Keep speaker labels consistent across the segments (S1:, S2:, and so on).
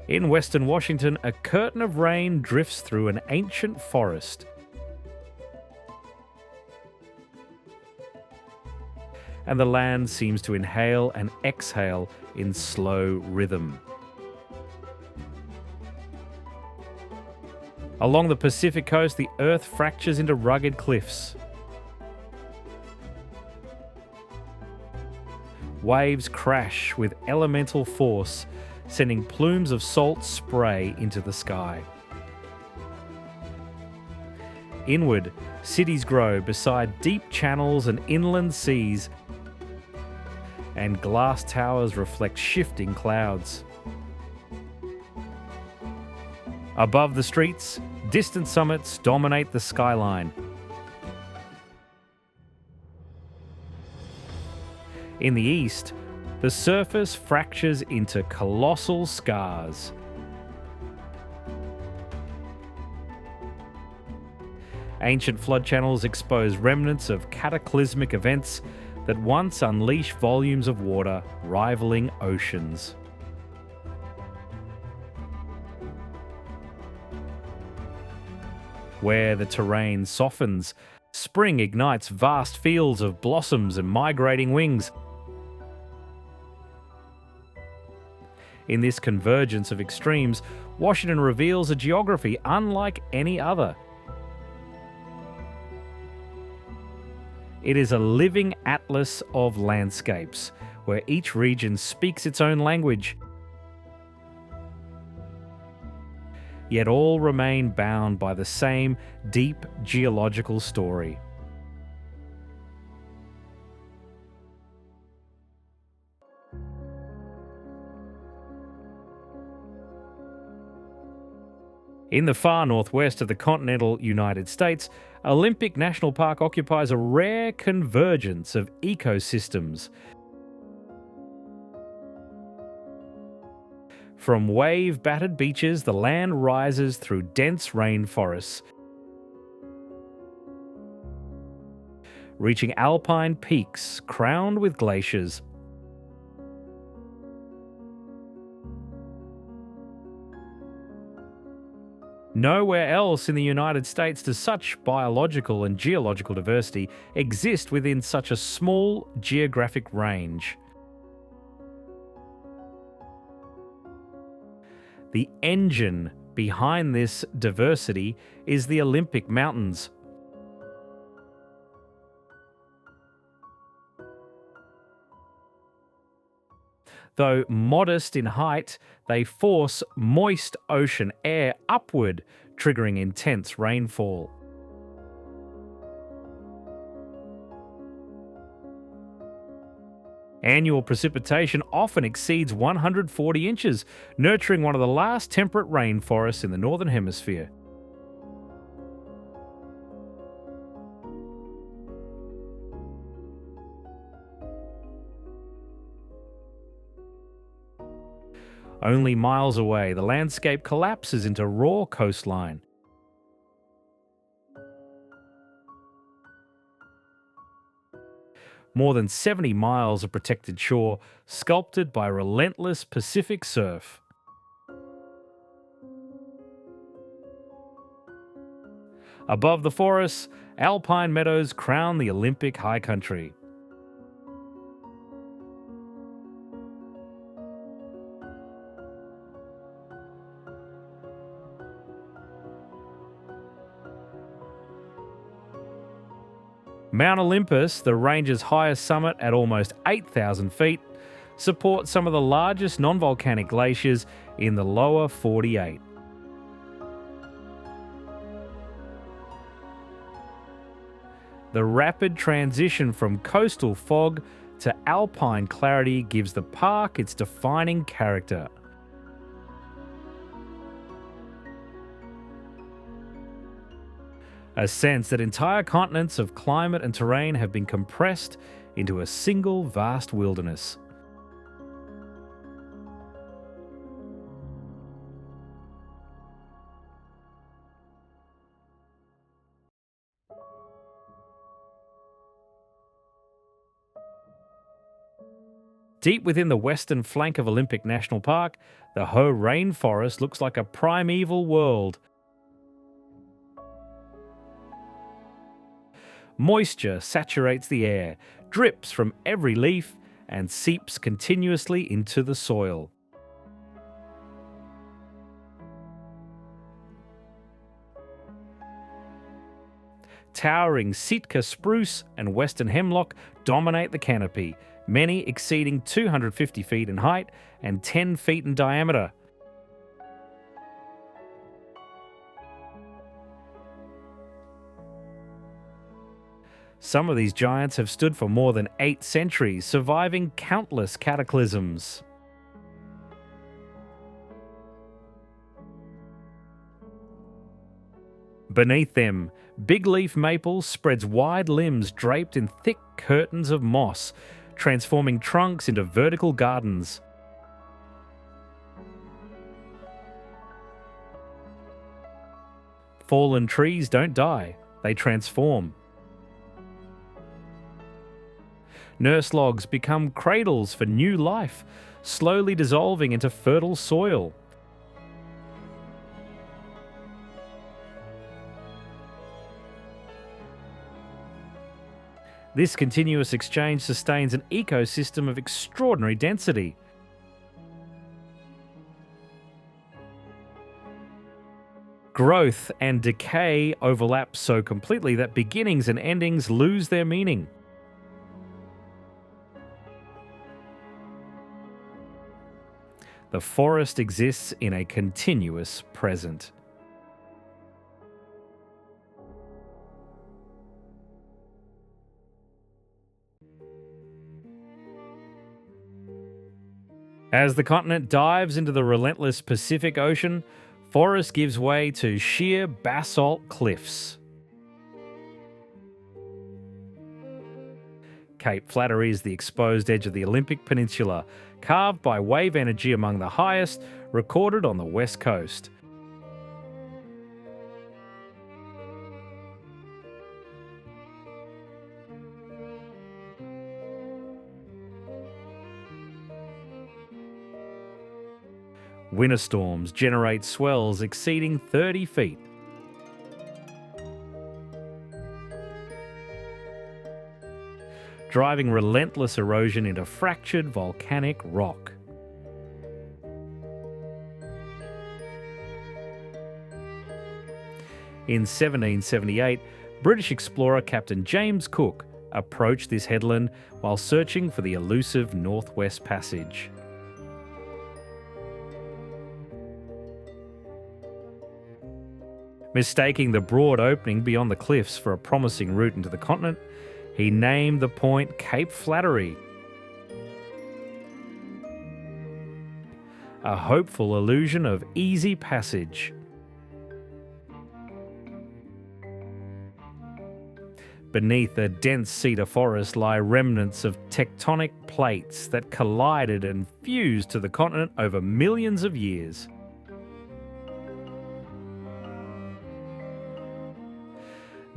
S1: In western Washington, a curtain of rain drifts through an ancient forest. And the land seems to inhale and exhale in slow rhythm. Along the Pacific coast, the earth fractures into rugged cliffs. Waves crash with elemental force, sending plumes of salt spray into the sky. Inward, cities grow beside deep channels and inland seas, and glass towers reflect shifting clouds. Above the streets, distant summits dominate the skyline. In the east, the surface fractures into colossal scars. Ancient flood channels expose remnants of cataclysmic events that once unleashed volumes of water rivaling oceans. Where the terrain softens, spring ignites vast fields of blossoms and migrating wings. In this convergence of extremes, Washington reveals a geography unlike any other. It is a living atlas of landscapes, where each region speaks its own language. Yet all remain bound by the same deep geological story. In the far northwest of the continental United States, Olympic National Park occupies a rare convergence of ecosystems. From wave-battered beaches, the land rises through dense rainforests, reaching alpine peaks crowned with glaciers. Nowhere else in the United States does such biological and geological diversity exist within such a small geographic range. The engine behind this diversity is the Olympic Mountains. Though modest in height, they force moist ocean air upward, triggering intense rainfall. Annual precipitation often exceeds 140 inches, nurturing one of the last temperate rainforests in the Northern Hemisphere. Only miles away, the landscape collapses into raw coastline. More than 70 miles of protected shore, sculpted by relentless Pacific surf. Above the forests, alpine meadows crown the Olympic high country. Mount Olympus, the range's highest summit at almost 8,000 feet, supports some of the largest non-volcanic glaciers in the lower 48. The rapid transition from coastal fog to alpine clarity gives the park its defining character. A sense that entire continents of climate and terrain have been compressed into a single vast wilderness. Deep within the western flank of Olympic National Park, the Hoh Rainforest looks like a primeval world. Moisture saturates the air, drips from every leaf, and seeps continuously into the soil. Towering Sitka spruce and western hemlock dominate the canopy, many exceeding 250 feet in height and 10 feet in diameter. Some of these giants have stood for more than 8 centuries, surviving countless cataclysms. Beneath them, big leaf maple spreads wide limbs draped in thick curtains of moss, transforming trunks into vertical gardens. Fallen trees don't die, they transform. Nurse logs become cradles for new life, slowly dissolving into fertile soil. This continuous exchange sustains an ecosystem of extraordinary density. Growth and decay overlap so completely that beginnings and endings lose their meaning. The forest exists in a continuous present. As the continent dives into the relentless Pacific Ocean, forest gives way to sheer basalt cliffs. Cape Flattery is the exposed edge of the Olympic Peninsula, carved by wave energy among the highest recorded on the west coast. Winter storms generate swells exceeding 30 feet. Driving relentless erosion into fractured volcanic rock. In 1778, British explorer Captain James Cook approached this headland while searching for the elusive Northwest Passage. Mistaking the broad opening beyond the cliffs for a promising route into the continent, he named the point Cape Flattery, a hopeful illusion of easy passage. Beneath a dense cedar forest lie remnants of tectonic plates that collided and fused to the continent over millions of years.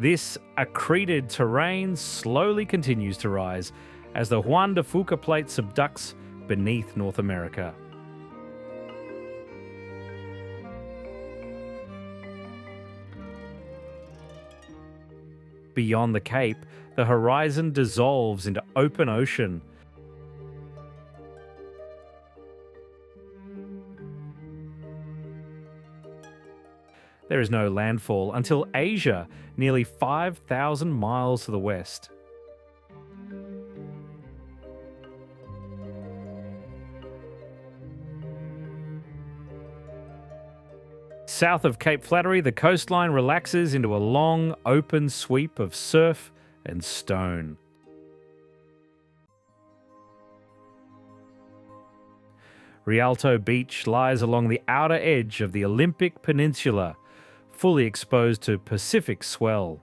S1: This accreted terrain slowly continues to rise as the Juan de Fuca plate subducts beneath North America. Beyond the Cape, the horizon dissolves into open ocean. There is no landfall until Asia, nearly 5,000 miles to the west. South of Cape Flattery, the coastline relaxes into a long, open sweep of surf and stone. Rialto Beach lies along the outer edge of the Olympic Peninsula, fully exposed to Pacific swell.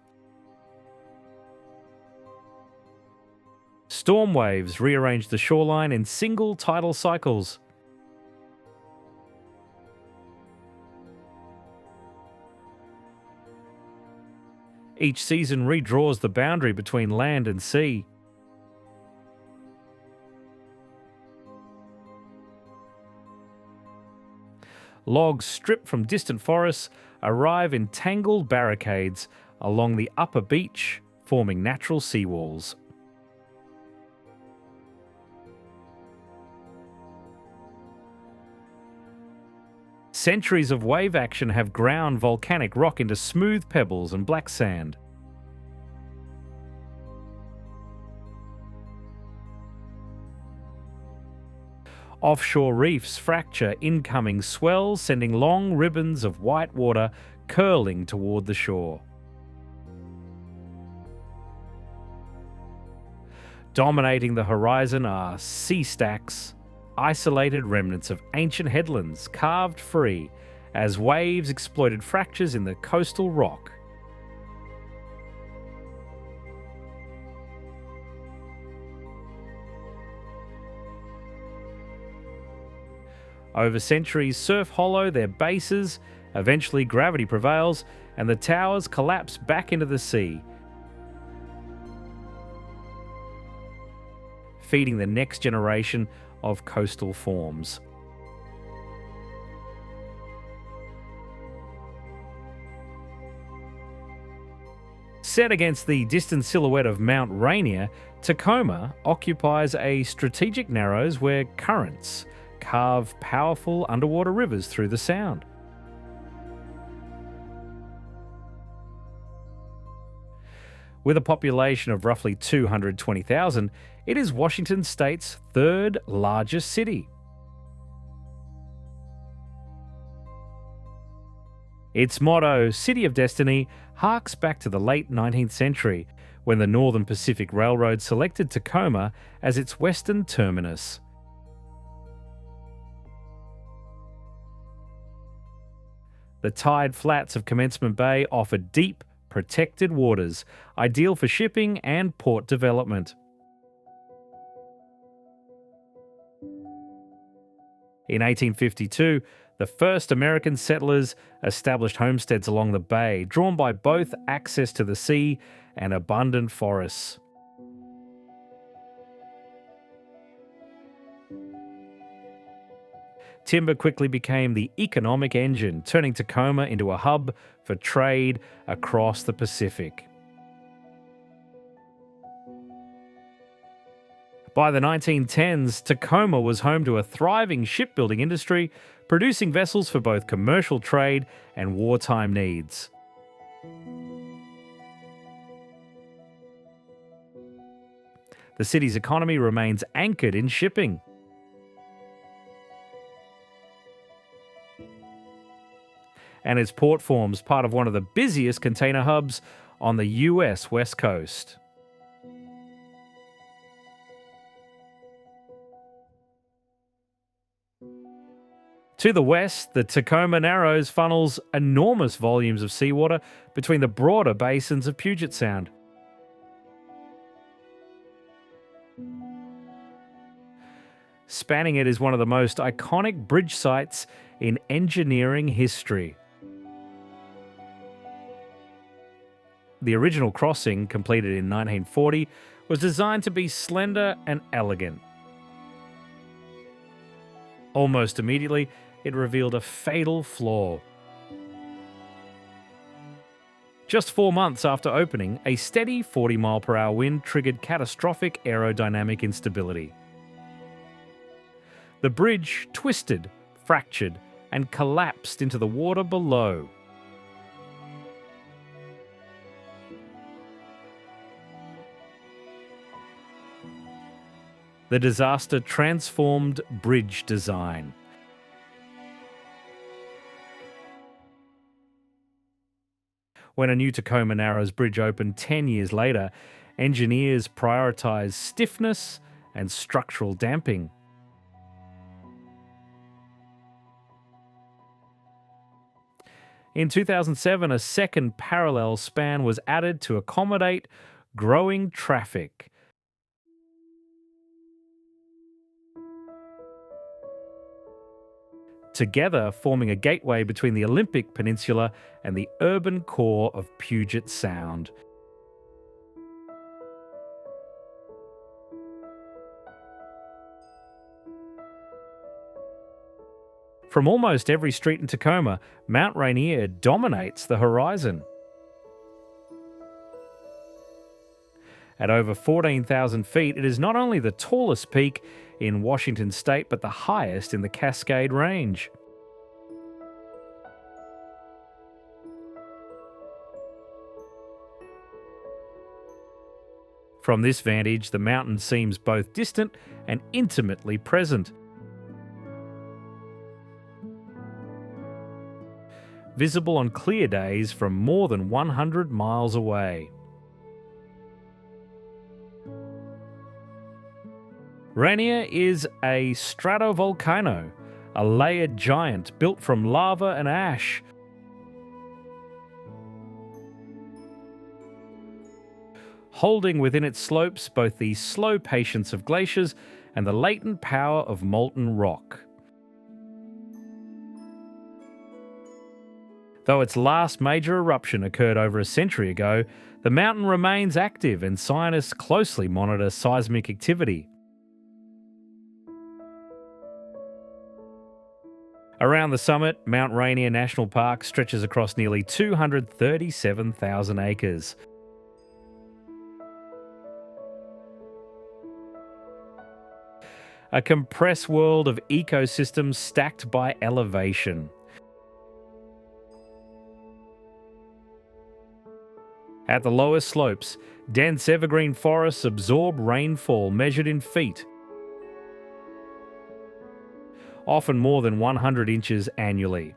S1: Storm waves rearrange the shoreline in single tidal cycles. Each season redraws the boundary between land and sea. logs stripped from distant forests arrive in tangled barricades along the upper beach, forming natural seawalls. Centuries of wave action have ground volcanic rock into smooth pebbles and black sand. Offshore reefs fracture incoming swells, sending long ribbons of white water curling toward the shore. Dominating the horizon are sea stacks, isolated remnants of ancient headlands carved free as waves exploited fractures in the coastal rock. Over centuries, surf hollow their bases, eventually gravity prevails, and the towers collapse back into the sea, feeding the next generation of coastal forms. Set against the distant silhouette of Mount Rainier, Tacoma occupies a strategic narrows where currents carve powerful underwater rivers through the sound. With a population of roughly 220,000, it is Washington State's third largest city. Its motto, City of Destiny, harks back to the late 19th century, when the Northern Pacific Railroad selected Tacoma as its western terminus. The tide flats of Commencement Bay offer deep, protected waters, ideal for shipping and port development. In 1852, the first American settlers established homesteads along the bay, drawn by both access to the sea and abundant forests. Timber quickly became the economic engine, turning Tacoma into a hub for trade across the Pacific. By the 1910s, Tacoma was home to a thriving shipbuilding industry, producing vessels for both commercial trade and wartime needs. The city's economy remains anchored in shipping. And its port forms part of one of the busiest container hubs on the US West Coast. To the west, the Tacoma Narrows funnels enormous volumes of seawater between the broader basins of Puget Sound. Spanning it is one of the most iconic bridge sites in engineering history. The original crossing, completed in 1940, was designed to be slender and elegant. Almost immediately, it revealed a fatal flaw. Just 4 months after opening, a steady 40-mile-per-hour wind triggered catastrophic aerodynamic instability. The bridge twisted, fractured, and collapsed into the water below. The disaster transformed bridge design. When a new Tacoma Narrows bridge opened 10 years later, engineers prioritized stiffness and structural damping. In 2007, a second parallel span was added to accommodate growing traffic. Together forming a gateway between the Olympic Peninsula and the urban core of Puget Sound. From almost every street in Tacoma, Mount Rainier dominates the horizon. At over 14,000 feet, it is not only the tallest peak in Washington state, but the highest in the Cascade Range. From this vantage, the mountain seems both distant and intimately present. Visible on clear days from more than 100 miles away. Rainier is a stratovolcano, a layered giant built from lava and ash. Holding within its slopes both the slow patience of glaciers and the latent power of molten rock. Though its last major eruption occurred over a century ago, the mountain remains active and scientists closely monitor seismic activity. Around the summit, Mount Rainier National Park stretches across nearly 237,000 acres. A compressed world of ecosystems stacked by elevation. At the lowest slopes, dense evergreen forests absorb rainfall measured in feet, often more than 100 inches annually.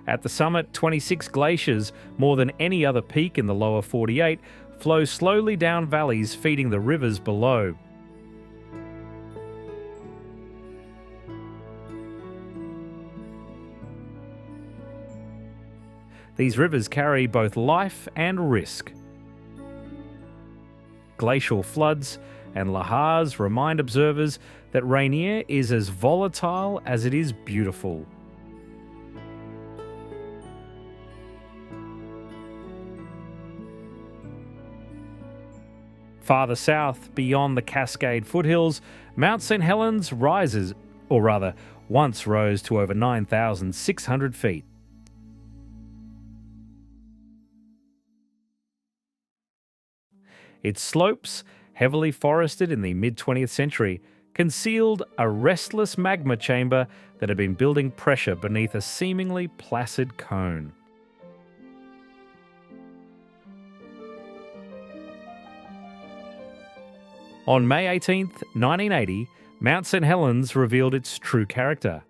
S1: At the summit, 26 glaciers, more than any other peak in the lower 48, flow slowly down valleys feeding the rivers below. These rivers carry both life and risk. Glacial floods and lahars remind observers that Rainier is as volatile as it is beautiful. Farther south, beyond the Cascade foothills, Mount St. Helens rises, or rather, once rose to over 9,600 feet. Its slopes, heavily forested in the mid-20th century, concealed a restless magma chamber that had been building pressure beneath a seemingly placid cone. On May 18, 1980, Mount St. Helens revealed its true character.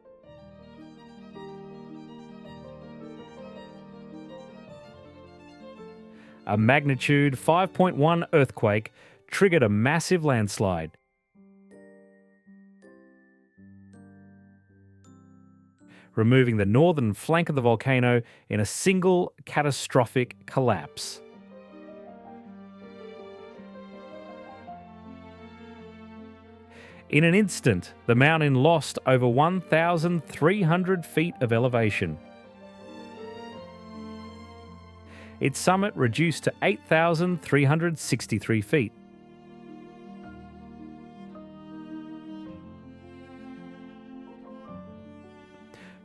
S1: A magnitude 5.1 earthquake triggered a massive landslide. Removing the northern flank of the volcano in a single catastrophic collapse. In an instant, the mountain lost over 1,300 feet of elevation. Its summit reduced to 8,363 feet.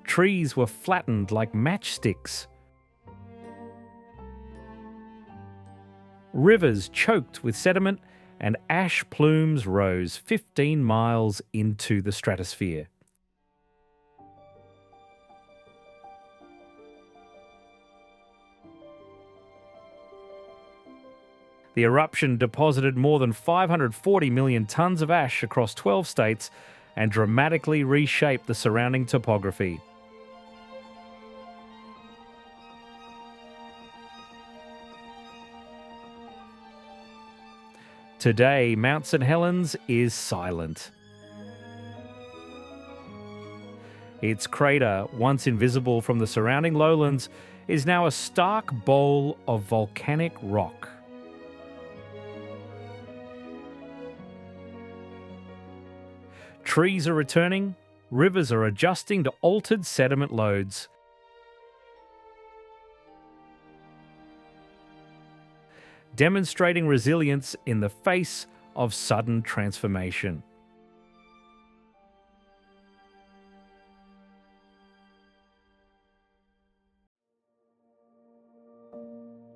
S1: Trees were flattened like matchsticks. Rivers choked with sediment, and ash plumes rose 15 miles into the stratosphere. The eruption deposited more than 540 million tons of ash across 12 states and dramatically reshaped the surrounding topography. Today, Mount St. Helens is silent. Its crater, once invisible from the surrounding lowlands, is now a stark bowl of volcanic rock. Trees are returning, rivers are adjusting to altered sediment loads. Demonstrating resilience in the face of sudden transformation.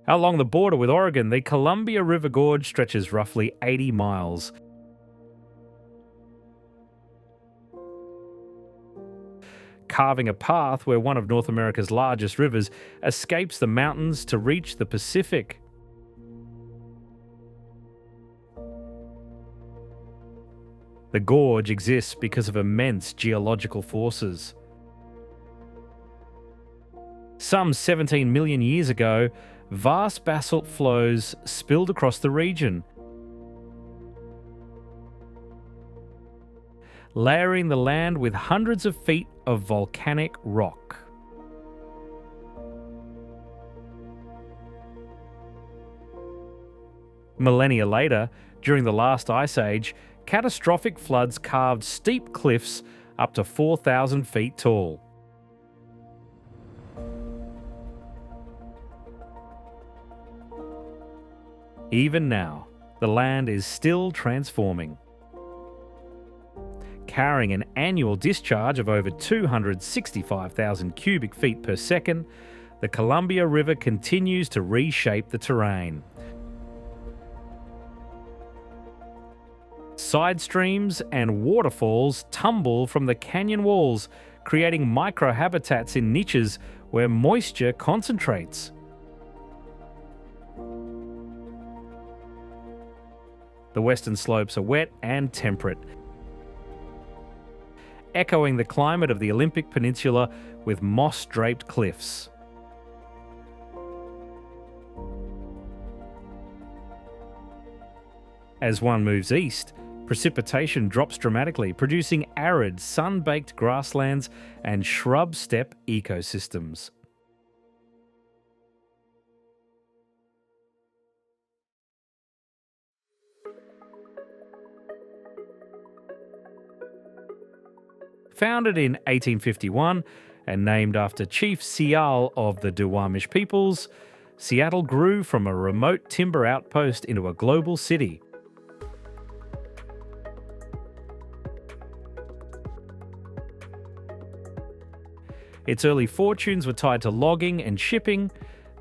S1: Along the border with Oregon, the Columbia River Gorge stretches roughly 80 miles. Carving a path where one of North America's largest rivers escapes the mountains to reach the Pacific. The gorge exists because of immense geological forces. Some 17 million years ago, vast basalt flows spilled across the region, layering the land with hundreds of feet of volcanic rock. Millennia later, during the last ice age, catastrophic floods carved steep cliffs up to 4,000 feet tall. Even now, the land is still transforming. Carrying an annual discharge of over 265,000 cubic feet per second, the Columbia River continues to reshape the terrain. Side streams and waterfalls tumble from the canyon walls, creating microhabitats in niches where moisture concentrates. The western slopes are wet and temperate, echoing the climate of the Olympic Peninsula with moss-draped cliffs. As one moves east, precipitation drops dramatically, producing arid, sun-baked grasslands and shrub steppe ecosystems. Founded in 1851 and named after Chief Sial of the Duwamish peoples, Seattle grew from a remote timber outpost into a global city. Its early fortunes were tied to logging and shipping,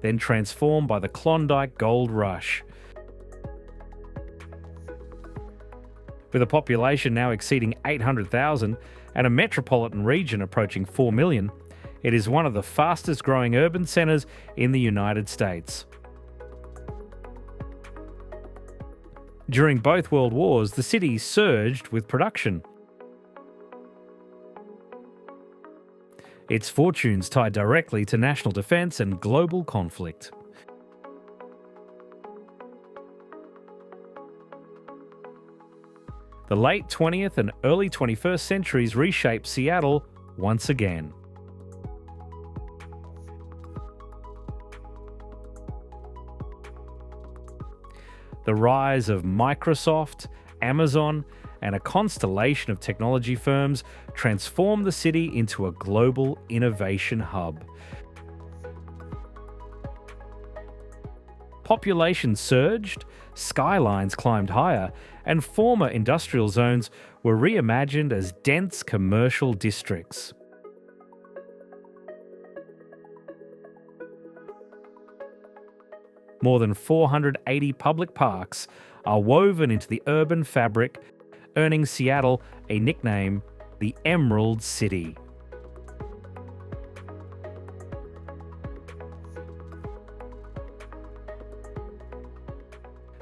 S1: then transformed by the Klondike Gold Rush. With a population now exceeding 800,000 and a metropolitan region approaching 4 million, it is one of the fastest growing urban centres in the United States. During both World Wars, the city surged with production. Its fortunes tied directly to national defence and global conflict. The late 20th and early 21st centuries reshaped Seattle once again. The rise of Microsoft, Amazon, and a constellation of technology firms transformed the city into a global innovation hub. Population surged, skylines climbed higher, and former industrial zones were reimagined as dense commercial districts. More than 480 public parks are woven into the urban fabric, earning Seattle a nickname, the Emerald City.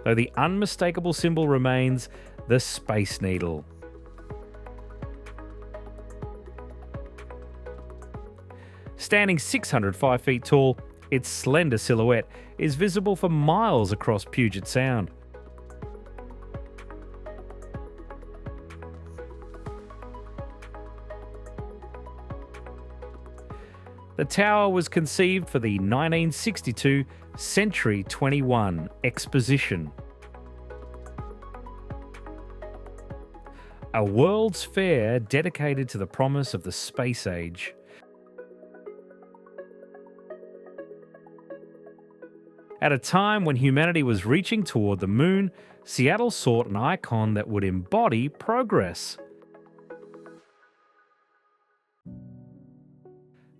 S1: Though the unmistakable symbol remains the Space Needle. Standing 605 feet tall, its slender silhouette is visible for miles across Puget Sound. The tower was conceived for the 1962 Century 21 Exposition, a World's Fair dedicated to the promise of the space age. At a time when humanity was reaching toward the moon, Seattle sought an icon that would embody progress.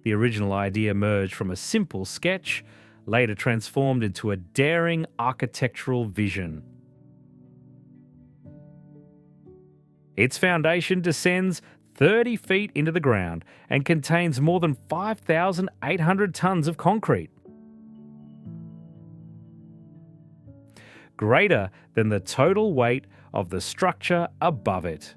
S1: The original idea emerged from a simple sketch, later transformed into a daring architectural vision. Its foundation descends 30 feet into the ground and contains more than 5,800 tons of concrete. Greater than the total weight of the structure above it.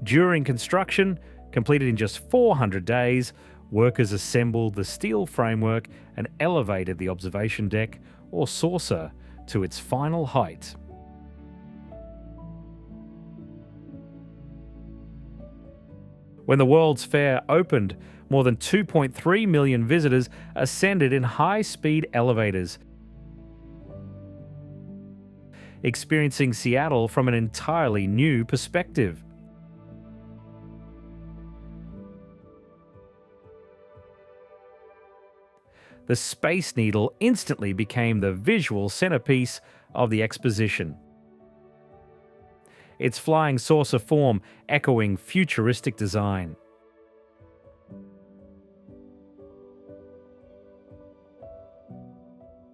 S1: During construction, completed in just 400 days, workers assembled the steel framework and elevated the observation deck, or saucer, to its final height. When the World's Fair opened, more than 2.3 million visitors ascended in high-speed elevators, experiencing Seattle from an entirely new perspective. The Space Needle instantly became the visual centerpiece of the exposition. Its flying saucer form echoing futuristic design.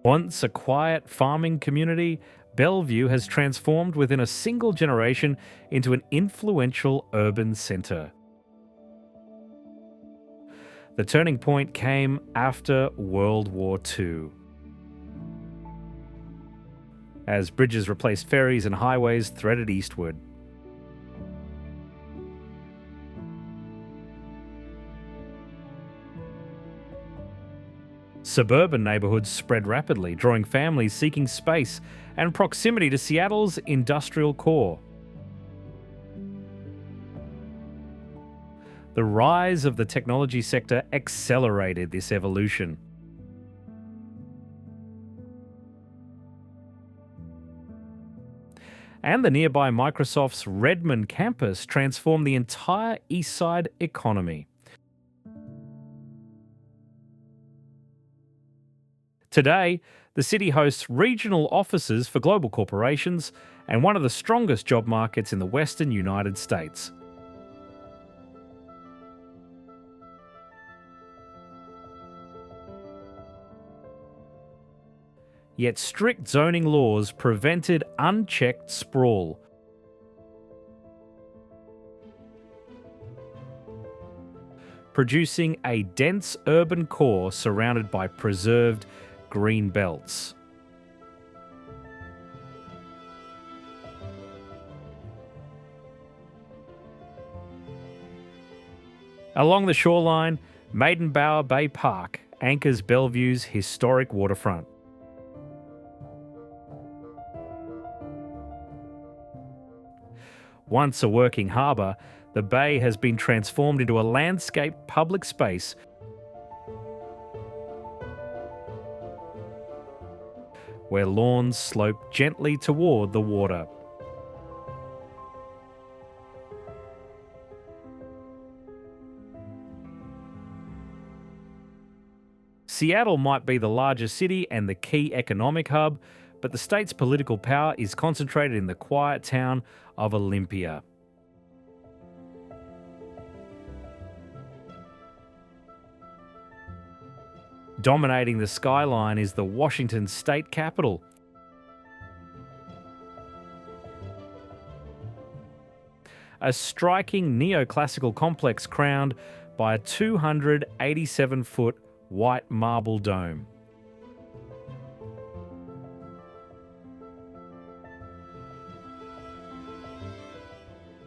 S1: Once a quiet farming community, Bellevue has transformed within a single generation into an influential urban centre. The turning point came after World War II. As bridges replaced ferries and highways threaded eastward. Suburban neighbourhoods spread rapidly, drawing families seeking space and proximity to Seattle's industrial core. The rise of the technology sector accelerated this evolution. And the nearby Microsoft's Redmond campus transformed the entire Eastside economy. Today, the city hosts regional offices for global corporations and one of the strongest job markets in the western United States. Yet strict zoning laws prevented unchecked sprawl. Producing a dense urban core surrounded by preserved green belts. Along the shoreline, Maidenbower Bay Park anchors Bellevue's historic waterfront. Once a working harbour, the bay has been transformed into a landscaped public space where lawns slope gently toward the water. Seattle might be the largest city and the key economic hub, but the state's political power is concentrated in the quiet town of Olympia. Dominating the skyline is the Washington state capitol. A striking neoclassical complex crowned by a 287-foot white marble dome.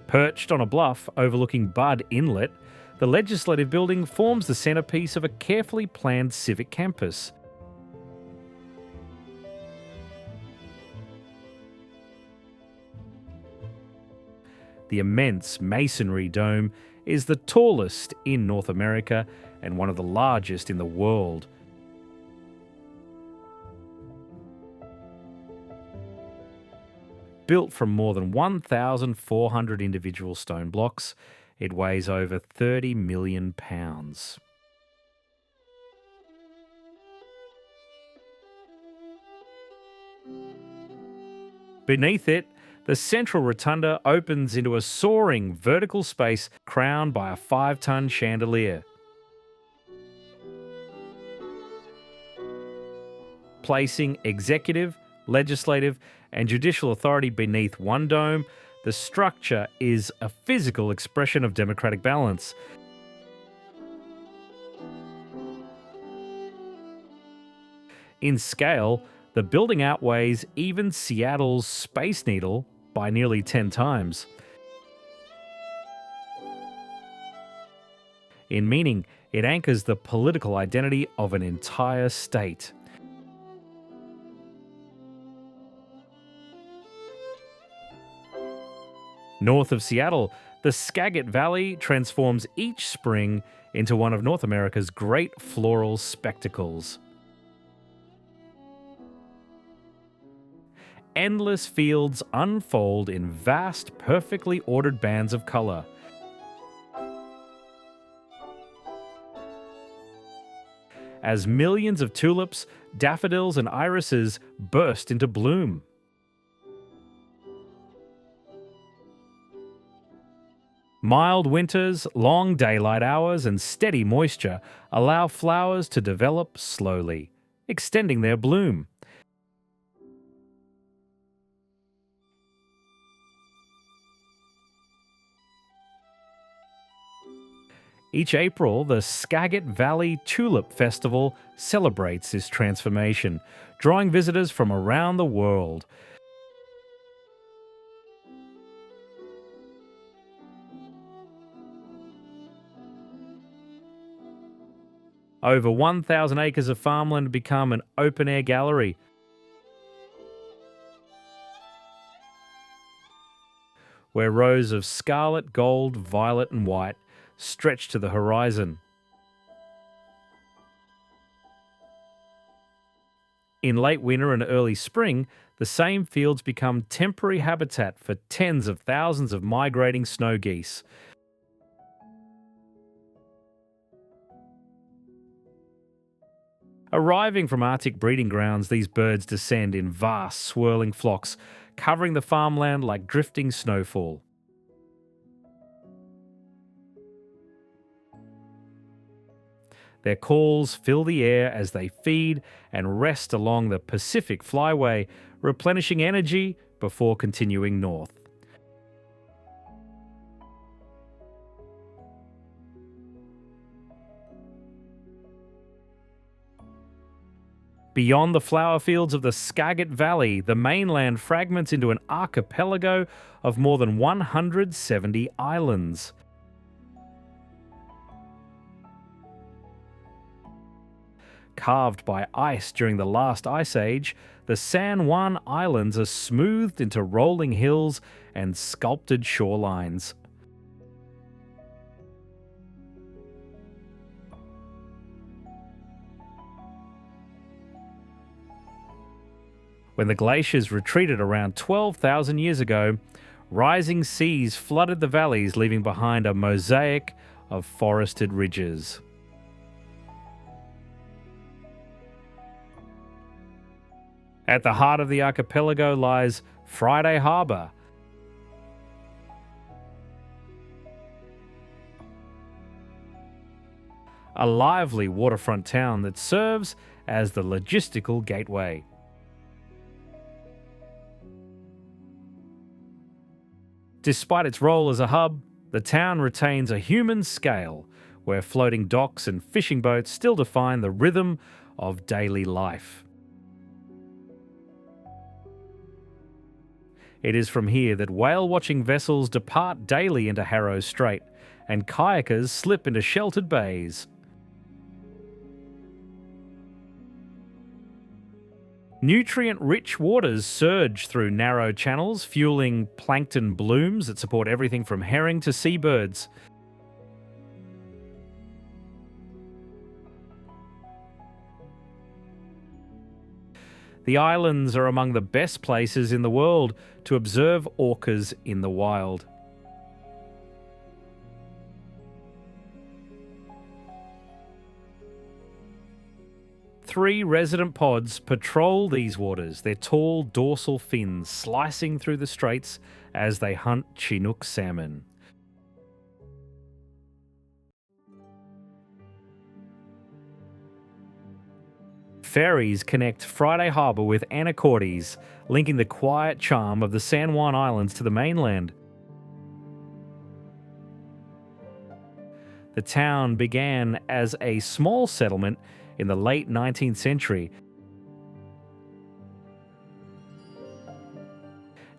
S1: Perched on a bluff overlooking Budd Inlet, the Legislative Building forms the centrepiece of a carefully planned civic campus. The immense masonry dome is the tallest in North America and one of the largest in the world. Built from more than 1,400 individual stone blocks, it weighs over 30 million pounds. Beneath it, the central rotunda opens into a soaring vertical space crowned by a 5-ton chandelier. Placing executive, legislative, and judicial authority beneath one dome, the structure is a physical expression of democratic balance. In scale, the building outweighs even Seattle's Space Needle by nearly 10 times. In meaning, it anchors the political identity of an entire state. North of Seattle, the Skagit Valley transforms each spring into one of North America's great floral spectacles. Endless fields unfold in vast, perfectly ordered bands of colour. As millions of tulips, daffodils and irises burst into bloom. Mild winters, long daylight hours and steady moisture allow flowers to develop slowly, extending their bloom. Each April, the Skagit Valley Tulip Festival celebrates this transformation, drawing visitors from around the world. Over 1,000 acres of farmland become an open-air gallery. Where rows of scarlet, gold, violet and white stretch to the horizon. In late winter and early spring, the same fields become temporary habitat for tens of thousands of migrating snow geese. Arriving from Arctic breeding grounds, these birds descend in vast, swirling flocks, covering the farmland like drifting snowfall. Their calls fill the air as they feed and rest along the Pacific Flyway, replenishing energy before continuing north. Beyond the flower fields of the Skagit Valley, the mainland fragments into an archipelago of more than 170 islands. Carved by ice during the last ice age, the San Juan Islands are smoothed into rolling hills and sculpted shorelines. When the glaciers retreated around 12,000 years ago, rising seas flooded the valleys, leaving behind a mosaic of forested ridges. At the heart of the archipelago lies Friday Harbour, a lively waterfront town that serves as the logistical gateway. Despite its role as a hub, the town retains a human scale, where floating docks and fishing boats still define the rhythm of daily life. It is from here that whale-watching vessels depart daily into Harrow Strait, and kayakers slip into sheltered bays. Nutrient-rich waters surge through narrow channels, fueling plankton blooms that support everything from herring to seabirds. The islands are among the best places in the world to observe orcas in the wild. 3 resident pods patrol these waters, their tall dorsal fins slicing through the straits as they hunt Chinook salmon. Ferries connect Friday Harbour with Anacortes, linking the quiet charm of the San Juan Islands to the mainland. The town began as a small settlement in the late 19th century,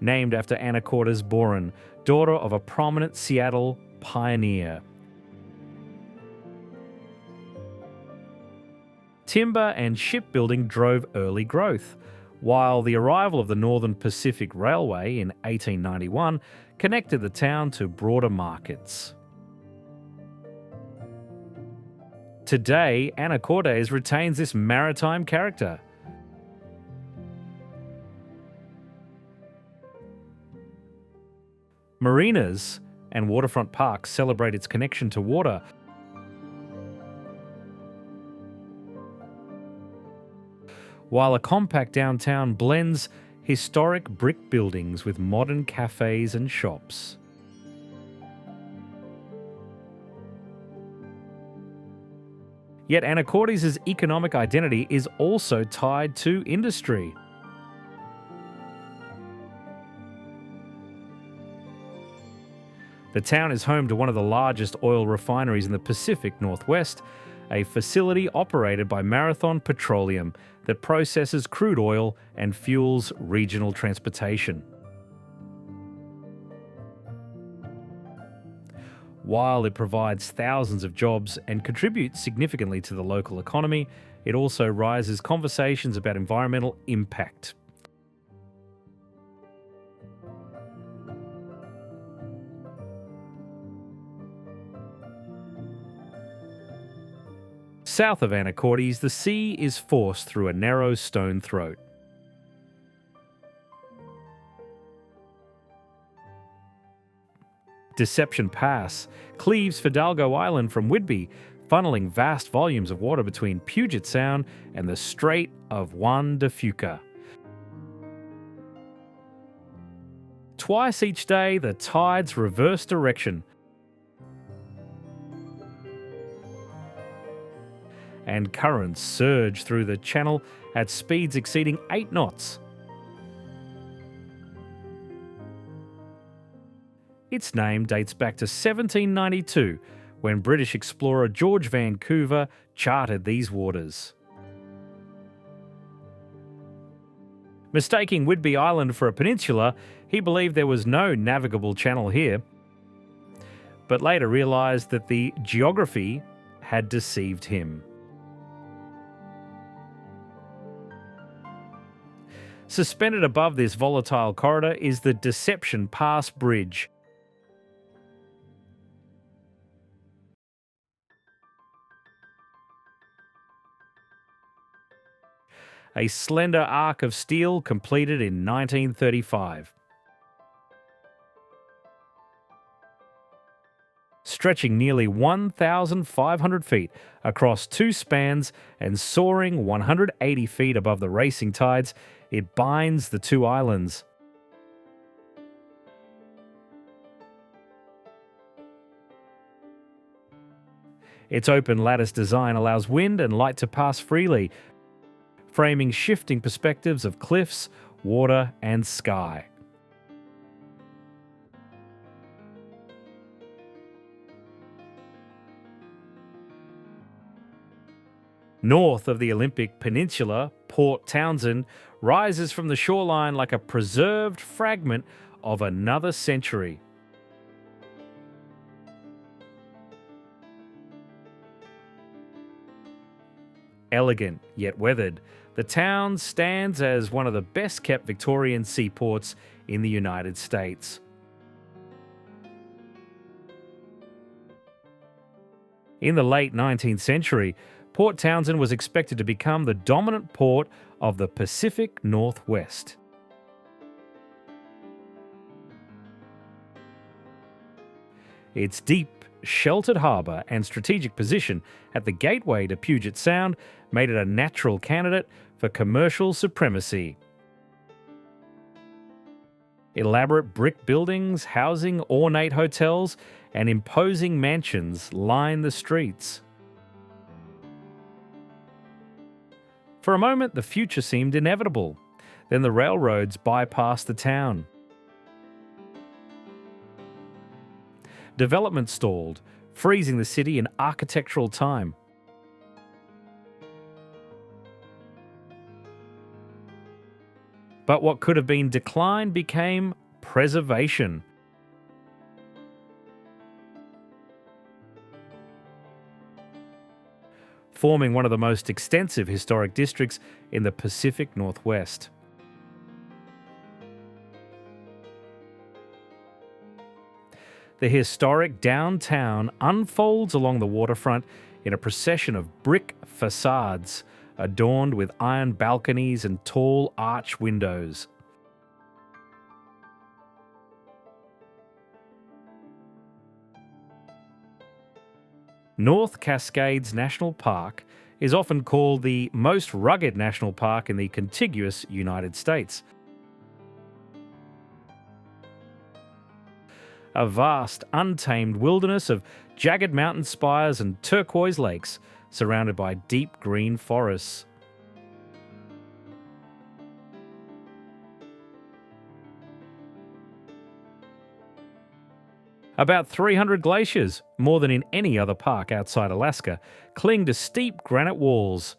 S1: named after Anacortes Boren, daughter of a prominent Seattle pioneer. Timber and shipbuilding drove early growth, while the arrival of the Northern Pacific Railway in 1891 connected the town to broader markets. Today, Anacortes retains this maritime character. Marinas and waterfront parks celebrate its connection to water, while a compact downtown blends historic brick buildings with modern cafes and shops. Yet Anacortes' economic identity is also tied to industry. The town is home to one of the largest oil refineries in the Pacific Northwest, a facility operated by Marathon Petroleum that processes crude oil and fuels regional transportation. While it provides thousands of jobs and contributes significantly to the local economy, it also raises conversations about environmental impact. South of Anacortes, the sea is forced through a narrow stone throat. Deception Pass cleaves Fidalgo Island from Whidbey, funneling vast volumes of water between Puget Sound and the Strait of Juan de Fuca. Twice each day, the tides reverse direction, and currents surge through the channel at speeds exceeding 8 knots. Its name dates back to 1792, when British explorer George Vancouver charted these waters. Mistaking Whidbey Island for a peninsula, he believed there was no navigable channel here, but later realised that the geography had deceived him. Suspended above this volatile corridor is the Deception Pass Bridge. A slender arc of steel completed in 1935. Stretching nearly 1,500 feet across 2 spans and soaring 180 feet above the racing tides, it binds the 2 islands. Its open lattice design allows wind and light to pass freely, framing shifting perspectives of cliffs, water, and sky. North of the Olympic Peninsula, Port Townsend rises from the shoreline like a preserved fragment of another century. Elegant yet weathered, the town stands as one of the best-kept Victorian seaports in the United States. In the late 19th century, Port Townsend was expected to become the dominant port of the Pacific Northwest. Its deep, sheltered harbour and strategic position at the gateway to Puget Sound made it a natural candidate for commercial supremacy. Elaborate brick buildings housing ornate hotels and imposing mansions line the streets. For a moment, the future seemed inevitable. Then the railroads bypassed the town. Development stalled, freezing the city in architectural time. But what could have been decline became preservation. Forming one of the most extensive historic districts in the Pacific Northwest. The historic downtown unfolds along the waterfront in a procession of brick facades adorned with iron balconies and tall arch windows. North Cascades National Park is often called the most rugged national park in the contiguous United States. A vast, untamed wilderness of jagged mountain spires and turquoise lakes surrounded by deep green forests. About 300 glaciers, more than in any other park outside Alaska, cling to steep granite walls.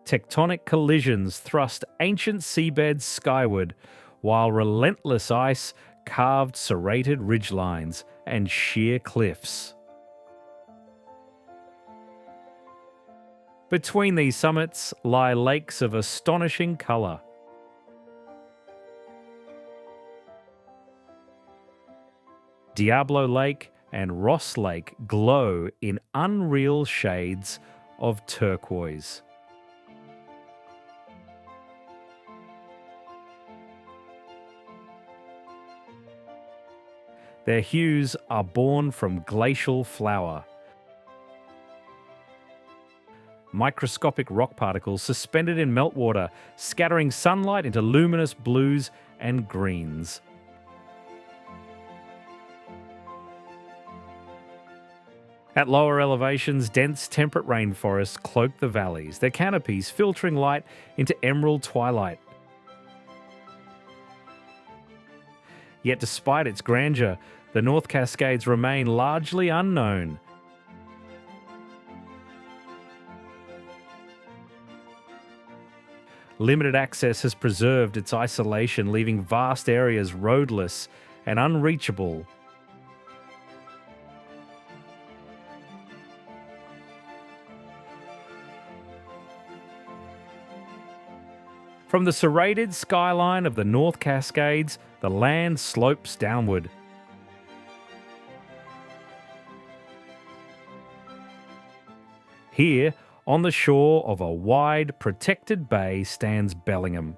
S1: Tectonic collisions thrust ancient seabeds skyward, while relentless ice carved serrated ridgelines and sheer cliffs. Between these summits lie lakes of astonishing colour. Diablo Lake and Ross Lake glow in unreal shades of turquoise. Their hues are born from glacial flour. Microscopic rock particles suspended in meltwater, scattering sunlight into luminous blues and greens. At lower elevations, dense temperate rainforests cloak the valleys, their canopies filtering light into emerald twilight. Yet despite its grandeur, the North Cascades remain largely unknown. Limited access has preserved its isolation, leaving vast areas roadless and unreachable. From the serrated skyline of the North Cascades, the land slopes downward. Here, on the shore of a wide, protected bay, stands Bellingham.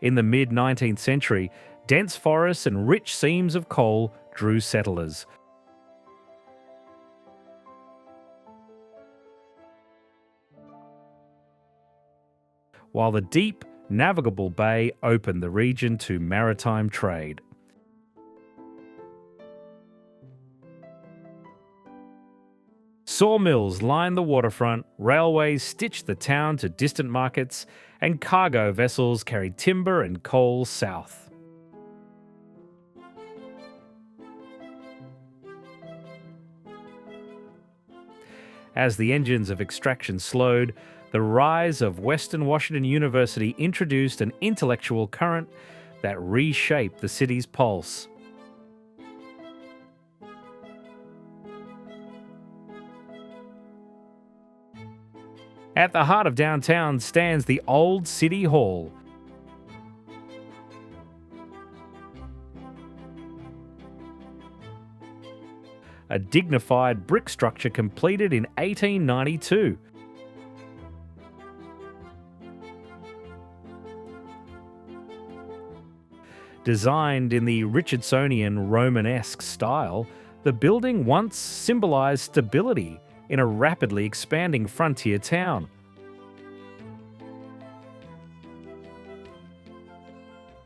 S1: In the mid-19th century, dense forests and rich seams of coal drew settlers. While the deep, navigable bay opened the region to maritime trade. Sawmills lined the waterfront, railways stitched the town to distant markets, and cargo vessels carried timber and coal south. As the engines of extraction slowed, the rise of Western Washington University introduced an intellectual current that reshaped the city's pulse. At the heart of downtown stands the old City Hall. A dignified brick structure completed in 1892. Designed in the Richardsonian Romanesque style, the building once symbolized stability in a rapidly expanding frontier town.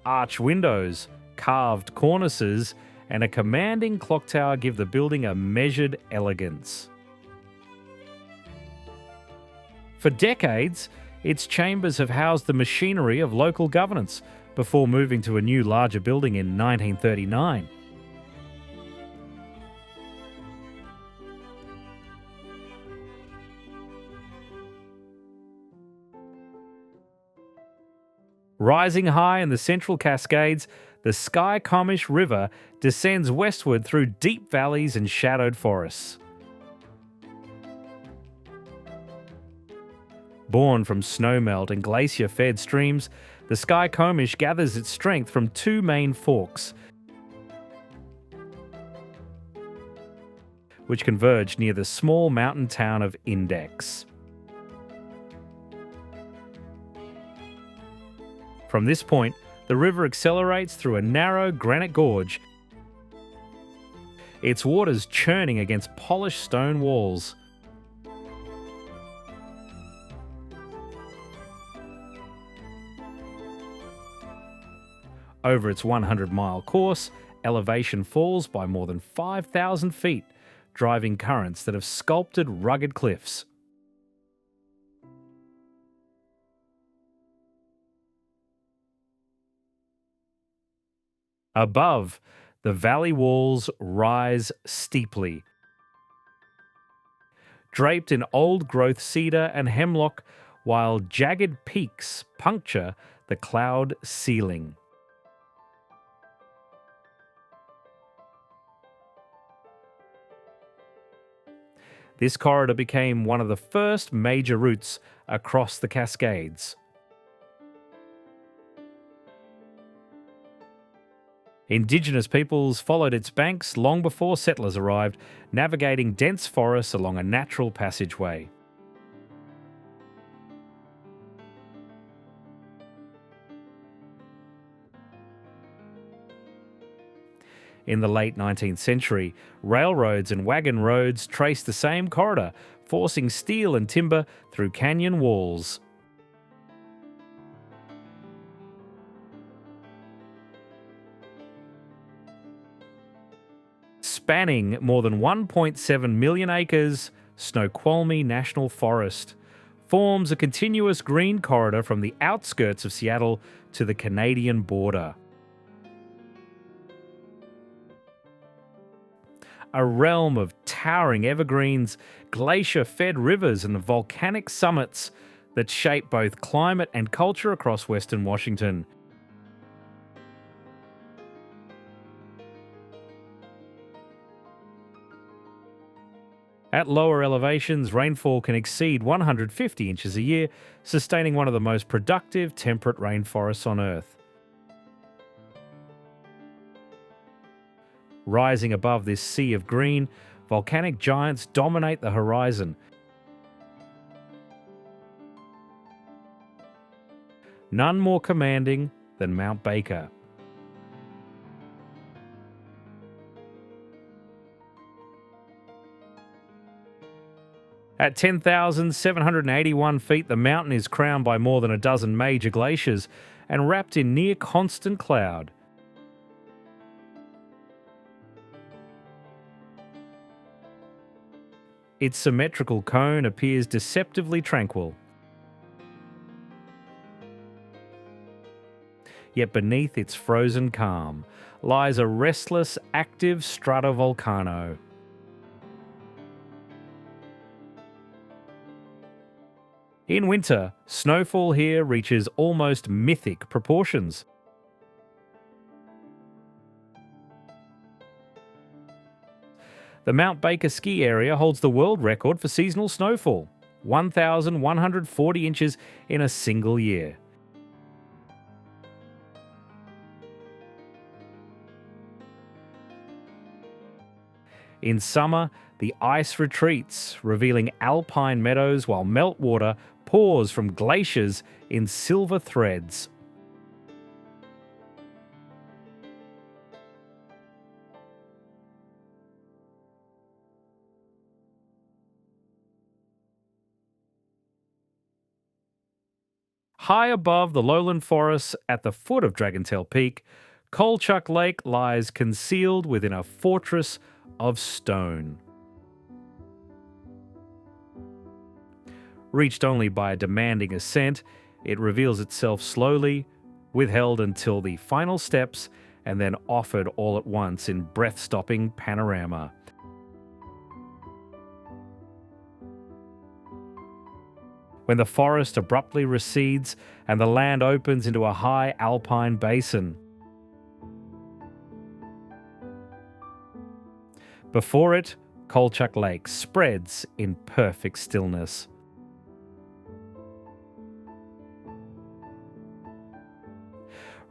S1: Arch windows, carved cornices, and a commanding clock tower give the building a measured elegance. For decades, its chambers have housed the machinery of local governance before moving to a new larger building in 1939. Rising high in the central Cascades, the Skykomish River descends westward through deep valleys and shadowed forests. Born from snowmelt and glacier-fed streams, the Skykomish gathers its strength from two main forks, which converge near the small mountain town of Index. From this point, the river accelerates through a narrow granite gorge, its waters churning against polished stone walls. Over its 100-mile course, elevation falls by more than 5,000 feet, driving currents that have sculpted rugged cliffs. Above, the valley walls rise steeply. Draped in old-growth cedar and hemlock, while jagged peaks puncture the cloud ceiling. This corridor became one of the first major routes across the Cascades. Indigenous peoples followed its banks long before settlers arrived, navigating dense forests along a natural passageway. In the late 19th century, railroads and wagon roads traced the same corridor, forcing steel and timber through canyon walls. Spanning more than 1.7 million acres, Snoqualmie National Forest forms a continuous green corridor from the outskirts of Seattle to the Canadian border. A realm of towering evergreens, glacier-fed rivers, and volcanic summits that shape both climate and culture across Western Washington. At lower elevations, rainfall can exceed 150 inches a year, sustaining one of the most productive temperate rainforests on Earth. Rising above this sea of green, volcanic giants dominate the horizon. None more commanding than Mount Baker. At 10,781 feet, the mountain is crowned by more than a dozen major glaciers and wrapped in near constant cloud. Its symmetrical cone appears deceptively tranquil. Yet beneath its frozen calm lies a restless, active stratovolcano. In winter, snowfall here reaches almost mythic proportions. The Mount Baker ski area holds the world record for seasonal snowfall, 1,140 inches in a single year. In summer, the ice retreats, revealing alpine meadows while meltwater pours from glaciers in silver threads. High above the lowland forests at the foot of Dragontail Peak, Colchuck Lake lies concealed within a fortress of stone. Reached only by a demanding ascent, it reveals itself slowly, withheld until the final steps, and then offered all at once in breath-stopping panorama. When the forest abruptly recedes and the land opens into a high alpine basin. Before it, Colchuck Lake spreads in perfect stillness.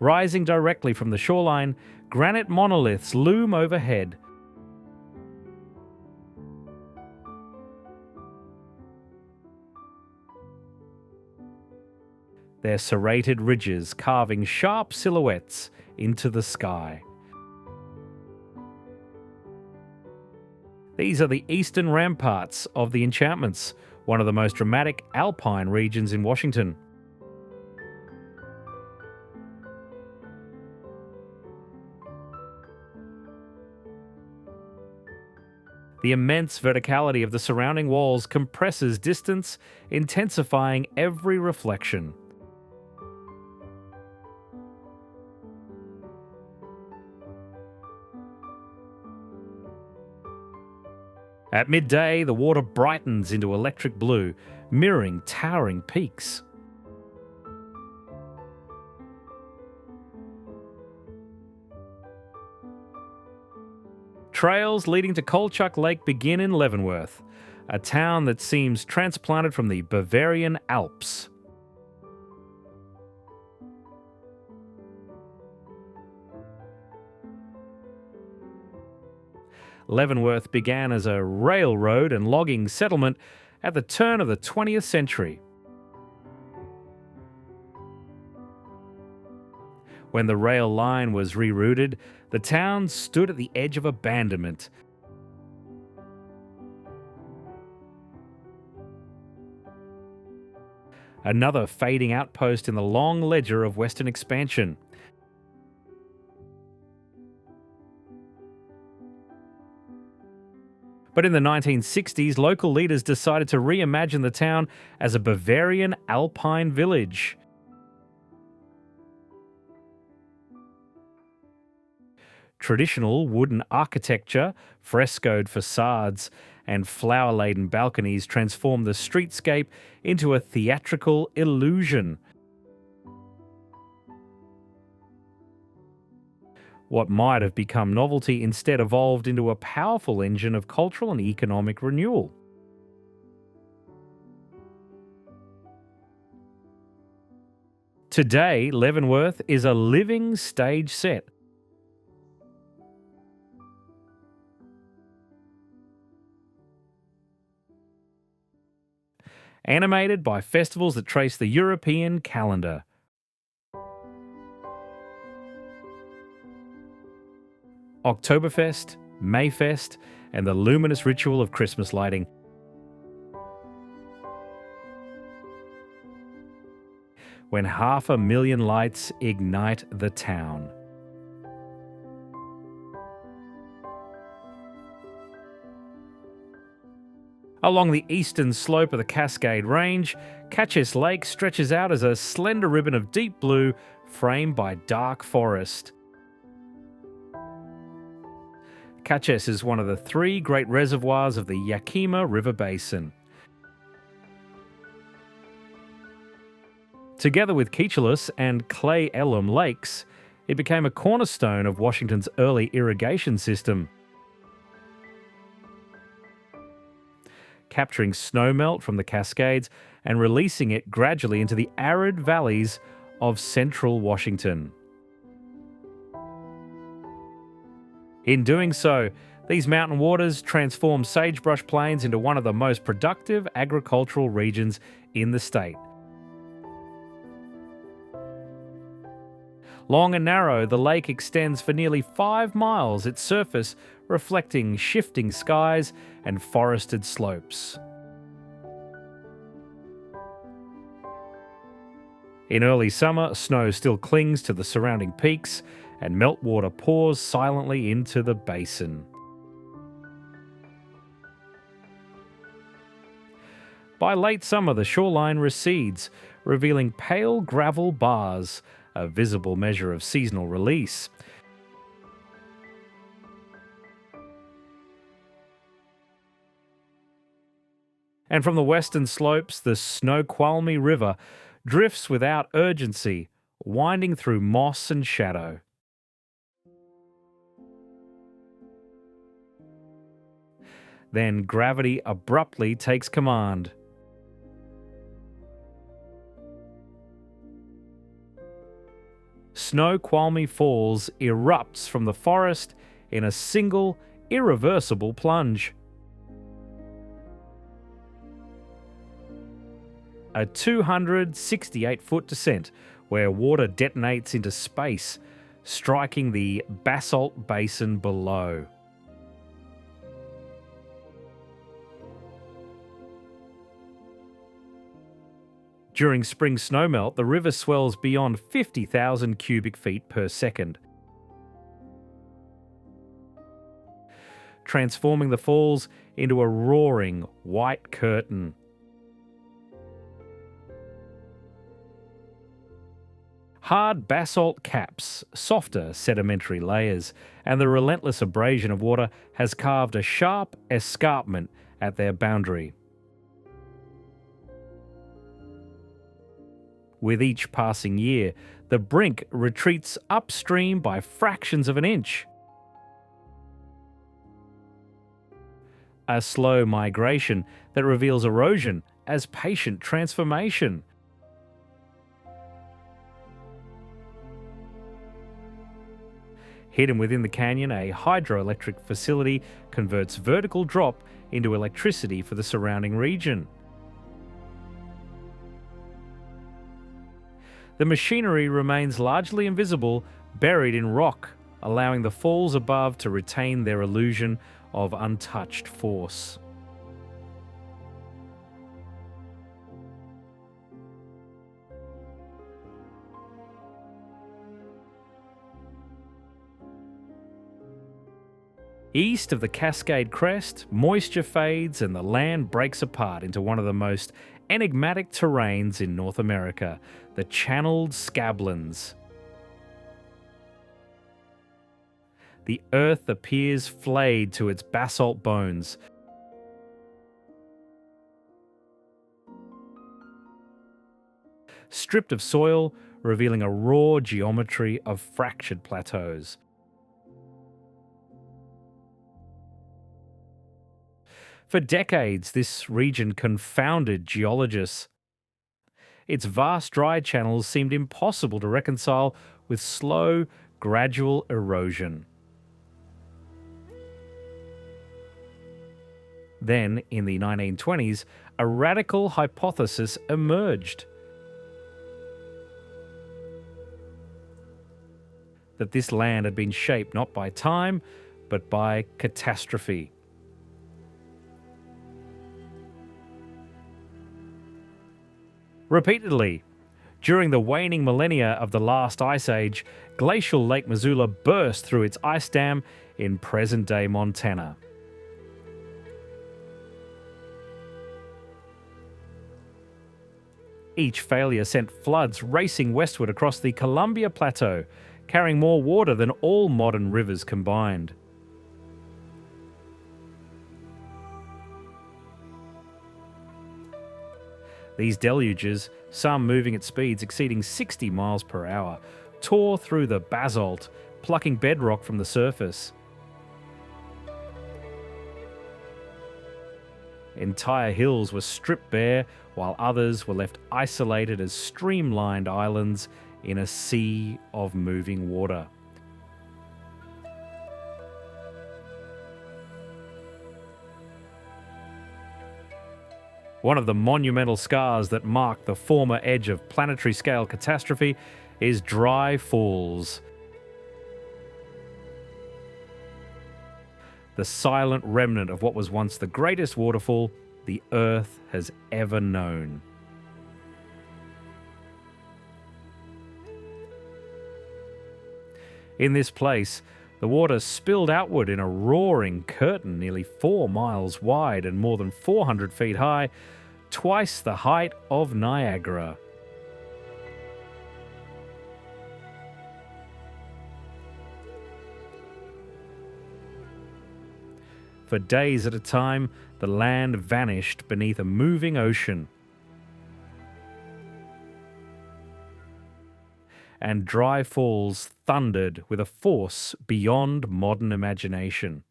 S1: Rising directly from the shoreline, granite monoliths loom overhead. Their serrated ridges carving sharp silhouettes into the sky. These are the eastern ramparts of the Enchantments, one of the most dramatic alpine regions in Washington. The immense verticality of the surrounding walls compresses distance, intensifying every reflection. At midday, the water brightens into electric blue, mirroring towering peaks. Trails leading to Colchuck Lake begin in Leavenworth, a town that seems transplanted from the Bavarian Alps. Leavenworth began as a railroad and logging settlement at the turn of the 20th century. When the rail line was rerouted, the town stood at the edge of abandonment. Another fading outpost in the long ledger of Western expansion. But in the 1960s, local leaders decided to reimagine the town as a Bavarian alpine village. Traditional wooden architecture, frescoed facades, and flower-laden balconies transformed the streetscape into a theatrical illusion. What might have become novelty instead evolved into a powerful engine of cultural and economic renewal. Today, Leavenworth is a living stage set. Animated by festivals that trace the European calendar. Oktoberfest, Mayfest, and the luminous ritual of Christmas lighting. When 500,000 lights ignite the town. Along the eastern slope of the Cascade Range, Kachess Lake stretches out as a slender ribbon of deep blue framed by dark forest. Kachess is one of the 3 great reservoirs of the Yakima River Basin. Together with Kachess and Clay Elum lakes, it became a cornerstone of Washington's early irrigation system. Capturing snowmelt from the Cascades and releasing it gradually into the arid valleys of central Washington. In doing so, these mountain waters transform sagebrush plains into one of the most productive agricultural regions in the state. Long and narrow, the lake extends for nearly 5 miles, its surface reflecting shifting skies and forested slopes. In early summer, snow still clings to the surrounding peaks, and meltwater pours silently into the basin. By late summer, the shoreline recedes, revealing pale gravel bars, a visible measure of seasonal release. And from the western slopes, the Snoqualmie River drifts without urgency, winding through moss and shadow. Then gravity abruptly takes command. Snoqualmie Falls erupts from the forest in a single, irreversible plunge. A 268-foot descent where water detonates into space, striking the basalt basin below. During spring snowmelt, the river swells beyond 50,000 cubic feet per second, transforming the falls into a roaring white curtain. Hard basalt caps, softer sedimentary layers, and the relentless abrasion of water has carved a sharp escarpment at their boundary. With each passing year, the brink retreats upstream by fractions of an inch. A slow migration that reveals erosion as patient transformation. Hidden within the canyon, a hydroelectric facility converts vertical drop into electricity for the surrounding region. The machinery remains largely invisible, buried in rock, allowing the falls above to retain their illusion of untouched force. East of the Cascade crest, moisture fades and the land breaks apart into one of the most enigmatic terrains in North America, the channeled Scablands. The earth appears flayed to its basalt bones. Stripped of soil, revealing a raw geometry of fractured plateaus. For decades, this region confounded geologists. Its vast dry channels seemed impossible to reconcile with slow, gradual erosion. Then, in the 1920s, a radical hypothesis emerged. That this land had been shaped not by time, but by catastrophe. Repeatedly, during the waning millennia of the last ice age, glacial Lake Missoula burst through its ice dam in present-day Montana. Each failure sent floods racing westward across the Columbia Plateau, carrying more water than all modern rivers combined. These deluges, some moving at speeds exceeding 60 miles per hour, tore through the basalt, plucking bedrock from the surface. Entire hills were stripped bare, while others were left isolated as streamlined islands in a sea of moving water. One of the monumental scars that mark the former edge of planetary scale catastrophe is Dry Falls. The silent remnant of what was once the greatest waterfall the Earth has ever known. In this place, the water spilled outward in a roaring curtain nearly 4 miles wide and more than 400 feet high, twice the height of Niagara. For days at a time, the land vanished beneath a moving ocean. And dry falls thundered with a force beyond modern imagination.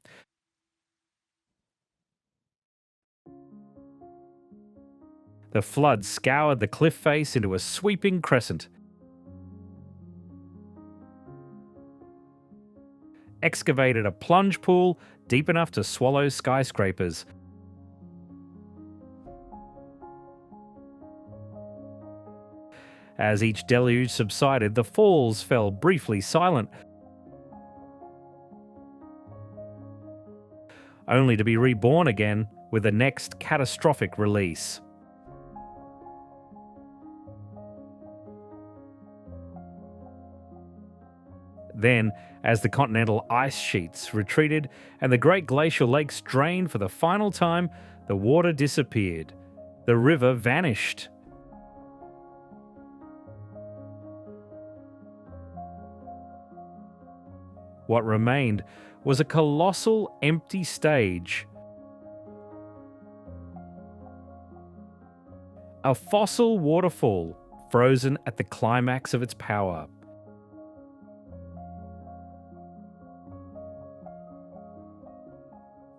S1: The flood scoured the cliff face into a sweeping crescent, excavated a plunge pool deep enough to swallow skyscrapers, as each deluge subsided, the falls fell briefly silent, only to be reborn again with the next catastrophic release. Then, as the continental ice sheets retreated and the great glacial lakes drained for the final time, the water disappeared. The river vanished. What remained was a colossal empty stage. A fossil waterfall frozen at the climax of its power.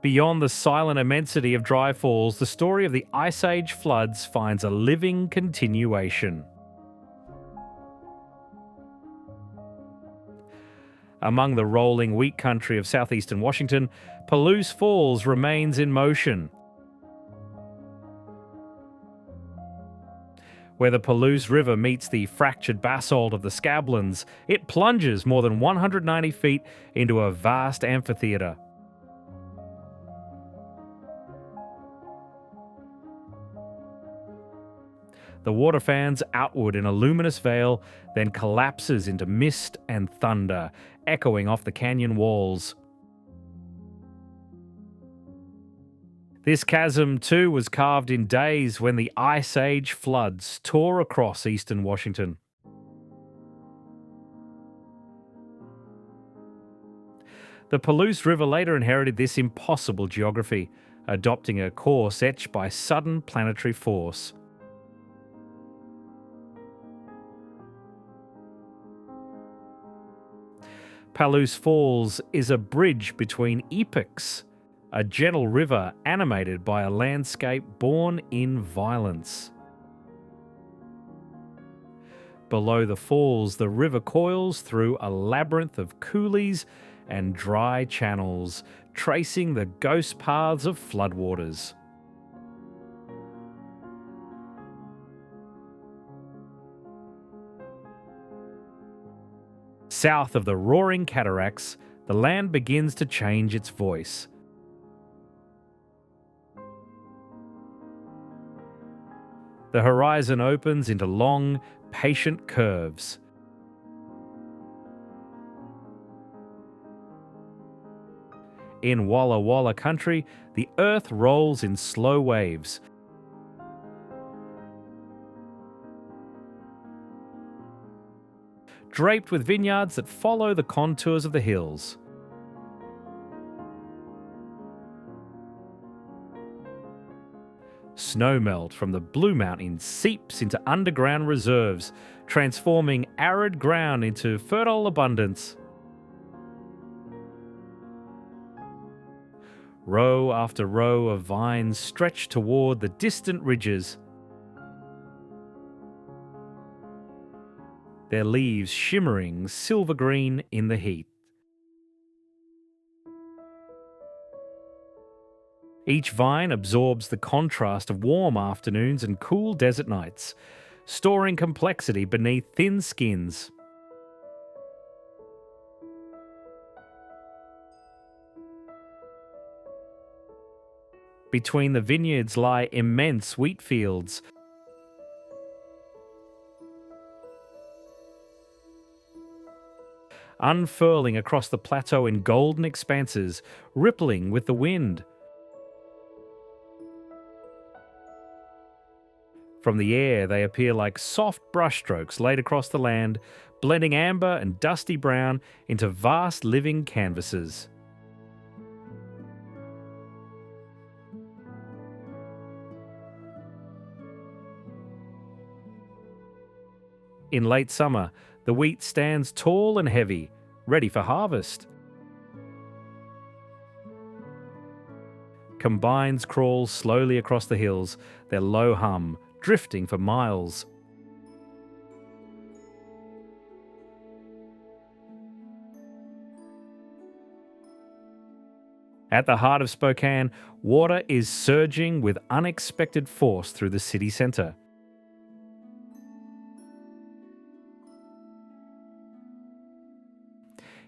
S1: Beyond the silent immensity of dry falls, the story of the Ice Age floods finds a living continuation. Among the rolling wheat country of southeastern Washington, Palouse Falls remains in motion. Where the Palouse River meets the fractured basalt of the Scablands, it plunges more than 190 feet into a vast amphitheatre. The water fans outward in a luminous veil, then collapses into mist and thunder, echoing off the canyon walls. This chasm, too, was carved in days when the Ice Age floods tore across eastern Washington. The Palouse River later inherited this impossible geography, adopting a course etched by sudden planetary force. Palouse Falls is a bridge between epochs, a gentle river animated by a landscape born in violence. Below the falls, the river coils through a labyrinth of coulees and dry channels, tracing the ghost paths of floodwaters. South of the roaring cataracts, the land begins to change its voice. The horizon opens into long, patient curves. In Walla Walla country, the earth rolls in slow waves. Draped with vineyards that follow the contours of the hills. Snowmelt from the Blue Mountains seeps into underground reserves, transforming arid ground into fertile abundance. Row after row of vines stretch toward the distant ridges, their leaves shimmering silver green in the heat. Each vine absorbs the contrast of warm afternoons and cool desert nights, storing complexity beneath thin skins. Between the vineyards lie immense wheat fields, unfurling across the plateau in golden expanses, rippling with the wind. From the air, they appear like soft brushstrokes laid across the land, blending amber and dusty brown into vast living canvases. In late summer, the wheat stands tall and heavy, ready for harvest. Combines crawl slowly across the hills, their low hum drifting for miles. At the heart of Spokane, water is surging with unexpected force through the city centre.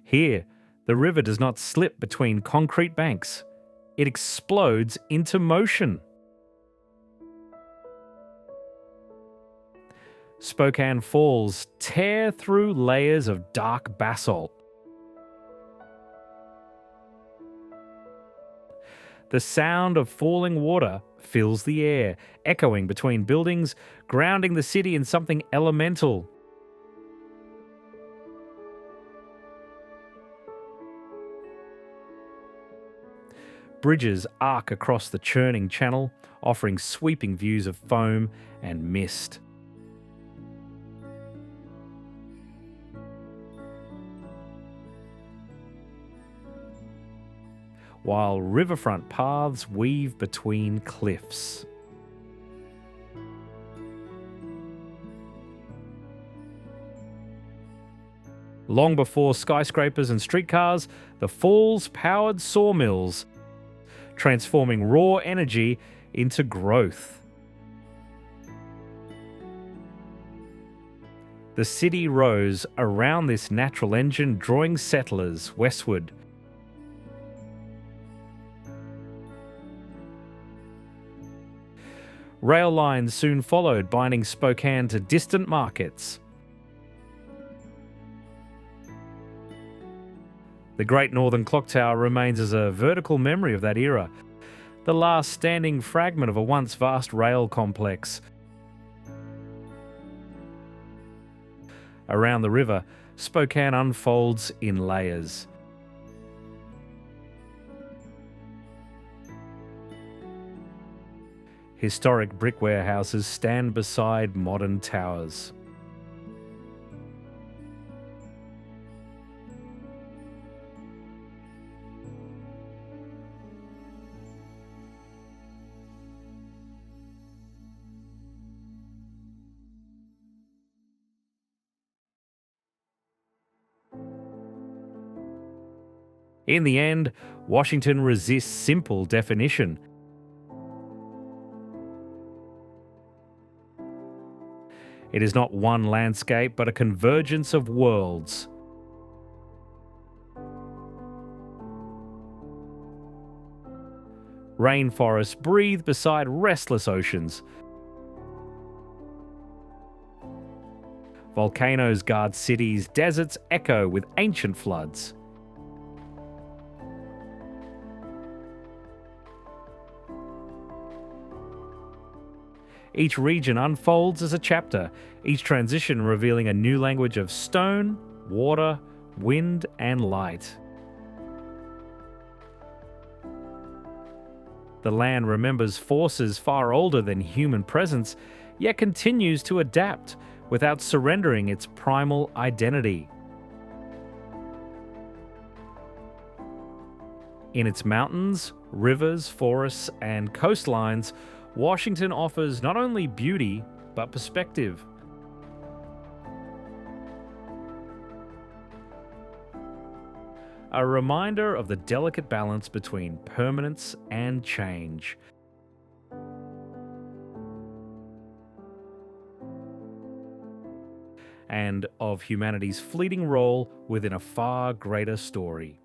S1: Here, the river does not slip between concrete banks. It explodes into motion. Spokane Falls tear through layers of dark basalt. The sound of falling water fills the air, echoing between buildings, grounding the city in something elemental. Bridges arc across the churning channel, offering sweeping views of foam and mist. While riverfront paths weave between cliffs. Long before skyscrapers and streetcars, the falls powered sawmills, transforming raw energy into growth. The city rose around this natural engine, drawing settlers westward. Rail lines soon followed, binding Spokane to distant markets. The Great Northern Clock Tower remains as a vertical memory of that era, the last standing fragment of a once vast rail complex. Around the river, Spokane unfolds in layers. Historic brick warehouses stand beside modern towers. In the end, Washington resists simple definition. It is not one landscape, but a convergence of worlds. Rainforests breathe beside restless oceans. Volcanoes guard cities, deserts echo with ancient floods. Each region unfolds as a chapter, each transition revealing a new language of stone, water, wind, and light. The land remembers forces far older than human presence, yet continues to adapt without surrendering its primal identity. In its mountains, rivers, forests, and coastlines, Washington offers not only beauty, but perspective. A reminder of the delicate balance between permanence and change. And of humanity's fleeting role within a far greater story.